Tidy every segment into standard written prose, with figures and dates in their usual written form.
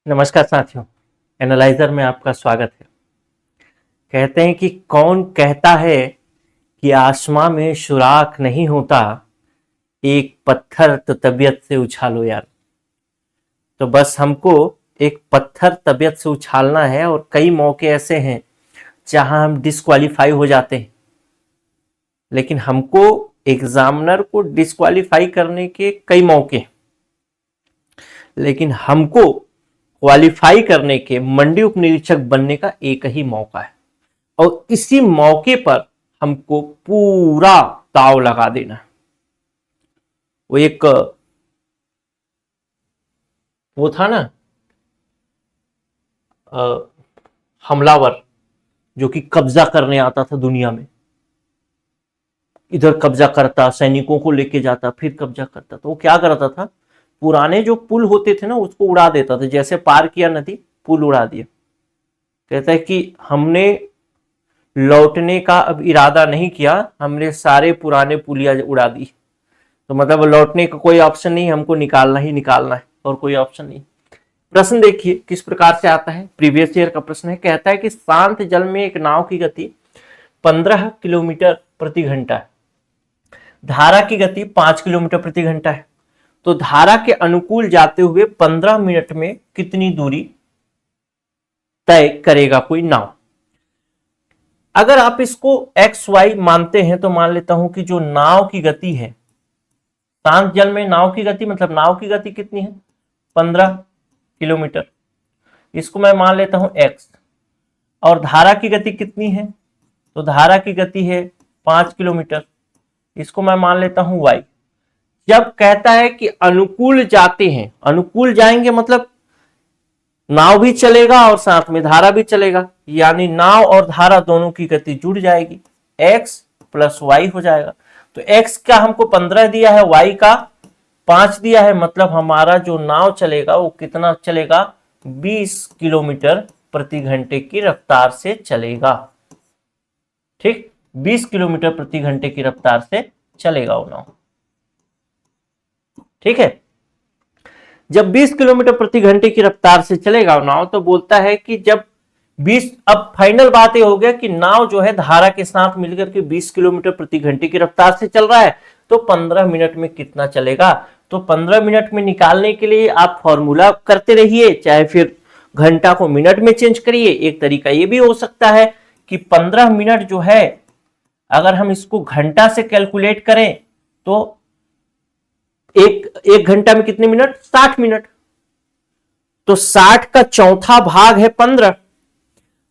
नमस्कार साथियों, एनालाइजर में आपका स्वागत है। कहते हैं कि कौन कहता है कि आसमां में सुराख नहीं होता, एक पत्थर तो तबीयत से उछालो यार। तो बस हमको एक पत्थर तबीयत से उछालना है और कई मौके ऐसे हैं जहां हम डिस्क्वालीफाई हो जाते हैं, लेकिन हमको एग्जामिनर को डिस्क्वालीफाई करने के कई मौके, लेकिन हमको क्वालिफाई करने के मंडी उप निरीक्षक बनने का एक ही मौका है और इसी मौके पर हमको पूरा दांव लगा देना है। वो था ना हमलावर जो कि कब्जा करने आता था दुनिया में, इधर कब्जा करता, सैनिकों को लेके जाता, फिर कब्जा करता। तो वो क्या करता था, पुराने जो पुल होते थे ना उसको उड़ा देता था। जैसे पार किया नदी, पुल उड़ा दिया। कहता है कि हमने लौटने का अब इरादा नहीं किया, हमने सारे पुराने पुलिया उड़ा दी। तो मतलब लौटने का कोई ऑप्शन नहीं, हमको निकालना ही निकालना है और कोई ऑप्शन नहीं। प्रश्न देखिए किस प्रकार से आता है। प्रीवियस ईयर का प्रश्न है। कहता है कि शांत जल में एक नाव की गति 15 किलोमीटर प्रति घंटा है, धारा की गति 5 किलोमीटर प्रति घंटा है। तो धारा के अनुकूल जाते हुए 15 मिनट में कितनी दूरी तय करेगा कोई नाव। अगर आप इसको एक्स वाई मानते हैं तो मान लेता हूं कि जो नाव की गति है, शांत जल में नाव की गति मतलब नाव की गति कितनी है, 15 किलोमीटर। इसको मैं मान लेता हूं एक्स। और धारा की गति कितनी है, तो धारा की गति है 5 किलोमीटर। इसको मैं मान लेता हूं वाई। जब कहता है कि अनुकूल जाते हैं, अनुकूल जाएंगे मतलब नाव भी चलेगा और साथ में धारा भी चलेगा, यानी नाव और धारा दोनों की गति जुड़ जाएगी, x प्लस वाई हो जाएगा। तो x का हमको 15 दिया है, y का 5 दिया है, मतलब हमारा जो नाव चलेगा वो कितना चलेगा, 20 किलोमीटर प्रति घंटे की रफ्तार से चलेगा। ठीक, 20 किलोमीटर प्रति घंटे की रफ्तार से चलेगा वो नाव। ठीक है, जब 20 किलोमीटर प्रति घंटे की रफ्तार से चलेगा नाव, तो बोलता है कि जब 20, अब फाइनल बात ये हो गया कि नाव जो है धारा के साथ मिलकर के 20 किलोमीटर प्रति घंटे की रफ्तार से चल रहा है, तो 15 मिनट में कितना चलेगा। तो 15 मिनट में निकालने के लिए आप फॉर्मूला करते रहिए, चाहे फिर घंटा को मिनट में चेंज करिए। एक तरीका ये भी हो सकता है कि 15 मिनट जो है, अगर हम इसको घंटा से कैलकुलेट करें तो एक घंटा में कितने मिनट, 60 मिनट। तो 60 का चौथा भाग है 15,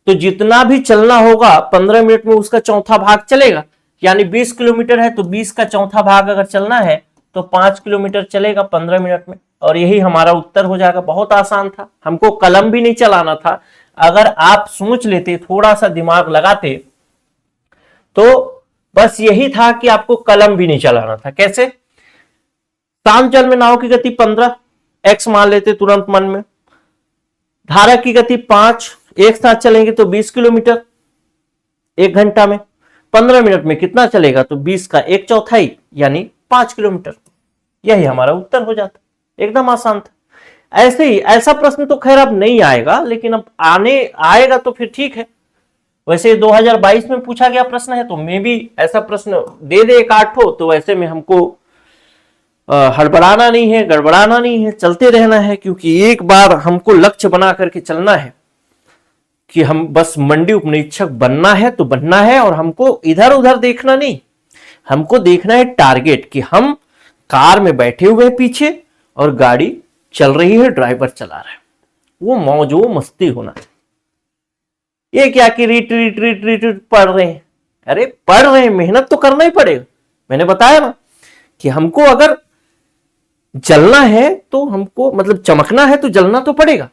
तो जितना भी चलना होगा 15 मिनट में उसका चौथा भाग चलेगा। यानी 20 किलोमीटर है तो 20 का चौथा भाग अगर चलना है तो 5 किलोमीटर चलेगा 15 मिनट में, और यही हमारा उत्तर हो जाएगा। बहुत आसान था, हमको कलम भी नहीं चलाना था। अगर आप सोच लेते, थोड़ा सा दिमाग लगाते, तो बस यही था कि आपको कलम भी नहीं चलाना था। कैसे, शांत जल में नाव की गति 15, एक्स मान लेते तुरंत मन में, धारा की गति 5, एक साथ चलेंगे तो 20 किलोमीटर एक घंटा में, 15 मिनट में कितना चलेगा, तो 20 का एक चौथाई यानी 5 किलोमीटर। यही हमारा उत्तर हो जाता, एकदम आसान था। ऐसे ही ऐसा प्रश्न तो खैर अब नहीं आएगा, लेकिन अब आएगा तो फिर ठीक है। वैसे 2022 में पूछा गया प्रश्न है, तो मे भी ऐसा प्रश्न दे एक 8 हो, तो वैसे में हमको हड़बड़ाना नहीं है, गड़बड़ाना नहीं है, चलते रहना है। क्योंकि एक बार हमको लक्ष्य बना करके चलना है कि हम बस मंडी उप निरीक्षक बनना है तो बनना है, और हमको इधर उधर देखना नहीं, हमको देखना है टारगेट कि हम कार में बैठे हुए पीछे और गाड़ी चल रही है, ड्राइवर चला रहा है, वो मौज वो मस्ती होना है। ये क्या कि रीट रीट रीट रीट पढ़ रहे हैं, अरे पढ़ रहे हैं, मेहनत तो करना ही पड़ेगा। मैंने बताया ना कि हमको अगर जलना है तो हमको मतलब चमकना है तो जलना तो पड़ेगा,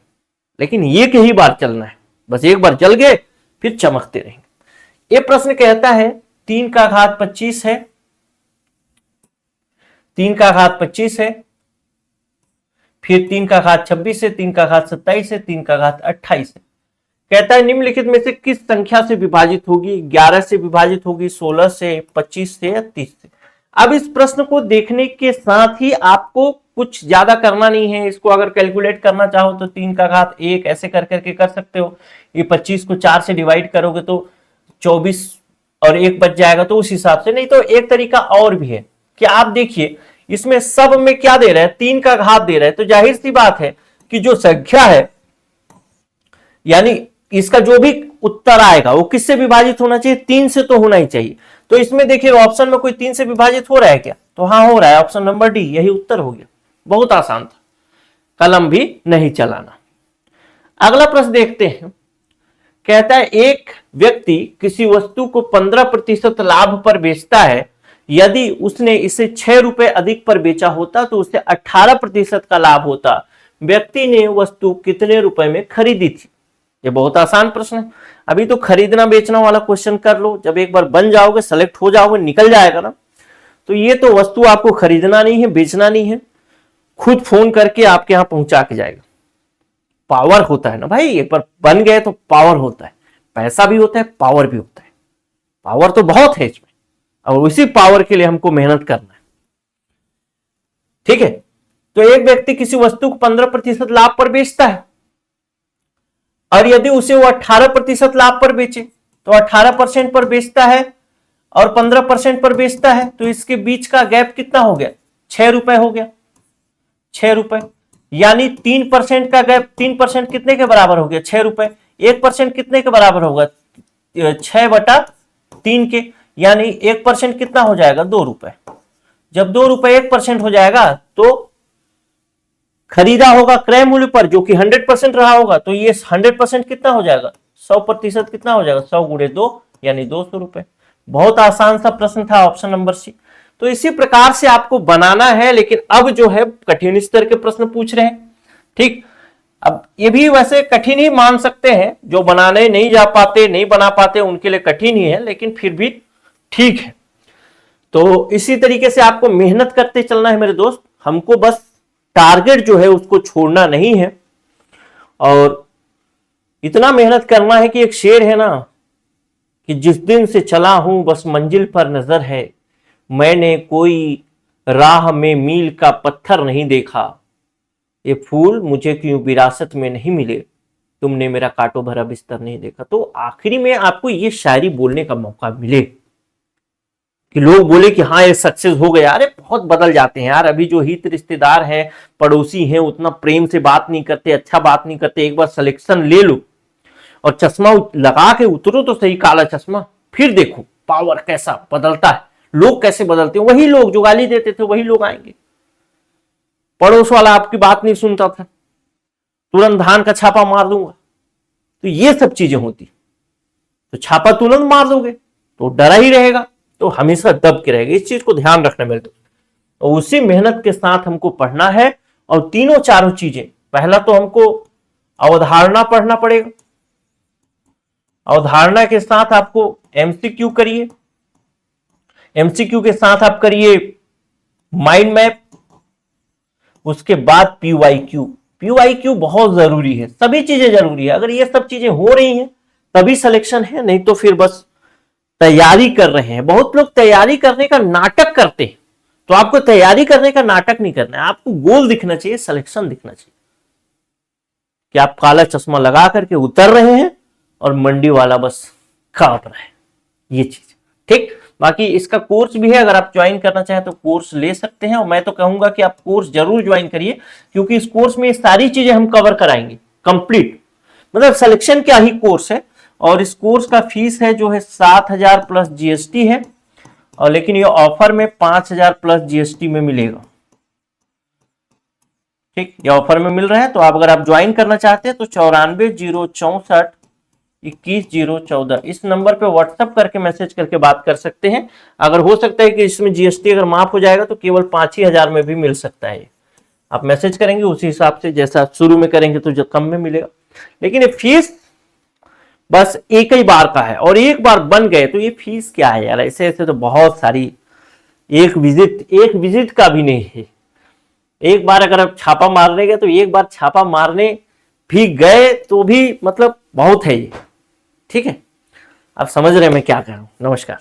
लेकिन एक ही बार चलना है, बस एक बार जल गए फिर चमकते रहेंगे। ये प्रश्न कहता है 3 का घात 25 है, 3 का घात 25 है, फिर 3 का घात 26 है, 3 का घात 27 है, 3 का घात 28 है। कहता है निम्नलिखित में से किस संख्या से विभाजित होगी, 11 से विभाजित होगी, 16 से, 25 से या 30 से। अब इस प्रश्न को देखने के साथ ही आपको कुछ ज्यादा करना नहीं है। इसको अगर कैलकुलेट करना चाहो तो 3 का घात 1 ऐसे कर करके कर सकते हो। ये 25 को 4 से डिवाइड करोगे तो 24 और 1 बच जाएगा। तो उस हिसाब से, नहीं तो एक तरीका और भी है कि आप देखिए इसमें सब में क्या दे रहा है, 3 का घात दे रहा है, तो जाहिर सी बात है कि जो संख्या है यानी इसका जो भी उत्तर आएगा वो किससे विभाजित होना चाहिए, 3 से तो होना ही चाहिए। तो इसमें देखिए ऑप्शन में कोई 3 से विभाजित हो रहा है क्या, तो हाँ हो रहा है, ऑप्शन नंबर डी यही उत्तर हो गया। बहुत आसान था, कलम भी नहीं चलाना। अगला प्रश्न देखते हैं। कहता है एक व्यक्ति किसी वस्तु को 15% लाभ पर बेचता है, यदि उसने इसे 6 रुपए अधिक पर बेचा होता तो उसे 18% का लाभ होता। व्यक्ति ने वस्तु कितने रुपए में खरीदी थी। ये बहुत आसान प्रश्न है। अभी तो खरीदना बेचना वाला क्वेश्चन कर लो, जब एक बार बन जाओगे, सेलेक्ट हो जाओगे, निकल जाएगा ना। तो ये तो वस्तु आपको खरीदना नहीं है, बेचना नहीं है, खुद फोन करके आपके यहां पहुंचा के जाएगा। पावर होता है ना भाई, एक बार बन गए तो पावर होता है, पैसा भी होता है, पावर भी होता है। पावर तो बहुत है इसमें, और उसी पावर के लिए हमको मेहनत करना है। ठीक है, तो एक व्यक्ति किसी वस्तु को 15% लाभ पर बेचता है, और यदि उसे वो 18% लाभ पर बेचे, तो 18% पर बेचता है और 15% पर बेचता है, तो इसके बीच का गैप कितना हो गया, 6 रुपए हो गया। 6 रुपए यानी 3% का गैप, 3% कितने के बराबर हो गया, 6 रुपए। 1% कितने के बराबर होगा, 6/3 के, यानी 1% कितना हो जाएगा, 2 रुपए। जब 2 रुपए 1% हो जाएगा तो खरीदा होगा क्रय मूल्य पर जो कि 100% रहा होगा, तो ये 100% कितना हो जाएगा, 100% कितना हो जाएगा, 100 गुणे 2 यानी 200 रुपए। बहुत आसान सा प्रश्न था, ऑप्शन नंबर सी। तो इसी प्रकार से आपको बनाना है, लेकिन अब जो है कठिन स्तर के प्रश्न पूछ रहे हैं। ठीक, अब ये भी वैसे कठिन ही मान सकते हैं, जो बनाने नहीं जा पाते, नहीं बना पाते, उनके लिए कठिन ही है, लेकिन फिर भी ठीक है। तो इसी तरीके से आपको मेहनत करते चलना है मेरे दोस्त। हमको बस टारगेट जो है उसको छोड़ना नहीं है, और इतना मेहनत करना है कि एक शेर है ना कि जिस दिन से चला हूं बस मंजिल पर नजर है, मैंने कोई राह में मील का पत्थर नहीं देखा, ये फूल मुझे क्यों विरासत में नहीं मिले, तुमने मेरा कांटों भरा बिस्तर नहीं देखा। तो आखिरी में आपको ये शायरी बोलने का मौका मिले कि लोग बोले कि हाँ ये सक्सेस हो गया। अरे बहुत बदल जाते हैं यार, अभी जो हित रिश्तेदार हैं, पड़ोसी हैं, उतना प्रेम से बात नहीं करते, अच्छा बात नहीं करते। एक बार सिलेक्शन ले लो और चश्मा लगा के उतरो तो सही, काला चश्मा, फिर देखो पावर कैसा बदलता है, लोग कैसे बदलते हैं। वही लोग जो गाली देते थे वही लोग आएंगे। पड़ोस वाला आपकी बात नहीं सुनता था, तुरंत धान का छापा मार दूंगा। तो ये सब चीजें होती, तो छापा तुरंत मार दोगे तो डरा ही रहेगा, तो हमेशा दब के रहेगा। इस चीज को ध्यान रखना मेरे दोस्त। तो उसी मेहनत के साथ हमको पढ़ना है, और तीनों चारों चीजें, पहला तो हमको अवधारणा पढ़ना पड़ेगा, अवधारणा के साथ आपको एमसीक्यू करिए, एमसीक्यू के साथ आप करिए माइंड मैप, उसके बाद पीवाईक्यू। पीवाईक्यू बहुत जरूरी है, सभी चीजें जरूरी है। अगर ये सब चीजें हो रही हैं तभी सिलेक्शन है, नहीं तो फिर बस तैयारी कर रहे हैं। बहुत लोग तैयारी करने का नाटक करते हैं, तो आपको तैयारी करने का नाटक नहीं करना है, आपको गोल दिखना चाहिए, सिलेक्शन दिखना चाहिए कि आप काला चश्मा लगा करके उतर रहे हैं और मंडी वाला बस कांप रहा है, ये चीज। ठीक, बाकी इसका कोर्स भी है, अगर आप ज्वाइन करना चाहें तो कोर्स ले सकते हैं, और मैं तो कहूंगा कि आप कोर्स जरूर ज्वाइन करिए, क्योंकि इस कोर्स में ये सारी चीजें हम कवर कराएंगे कंप्लीट। मतलब सिलेक्शन क्या ही कोर्स है, और इस कोर्स का फीस है जो है 7,000 प्लस जीएसटी है, और लेकिन ये ऑफर में 5,000 प्लस जीएसटी में मिलेगा। ठीक, ये ऑफर में मिल रहा है। तो आप अगर आप ज्वाइन करना चाहते हैं तो 94,064,21,014 इस नंबर पे व्हाट्सएप करके मैसेज करके बात कर सकते हैं। अगर हो सकता है कि इसमें जीएसटी अगर माफ हो जाएगा तो केवल 5,000 में भी मिल सकता है। आप मैसेज करेंगे उसी हिसाब से, जैसा शुरू में करेंगे तो जो कम में मिलेगा। लेकिन ये फीस बस एक ही बार का है, और एक बार बन गए तो ये फीस क्या है यार, ऐसे ऐसे तो बहुत सारी, एक विजिट का भी नहीं है। एक बार अगर आप छापा मारने गए तो एक बार छापा मारने भी गए तो भी मतलब बहुत है ये। ठीक है, आप समझ रहे हैं मैं क्या कह रहा हूं। नमस्कार।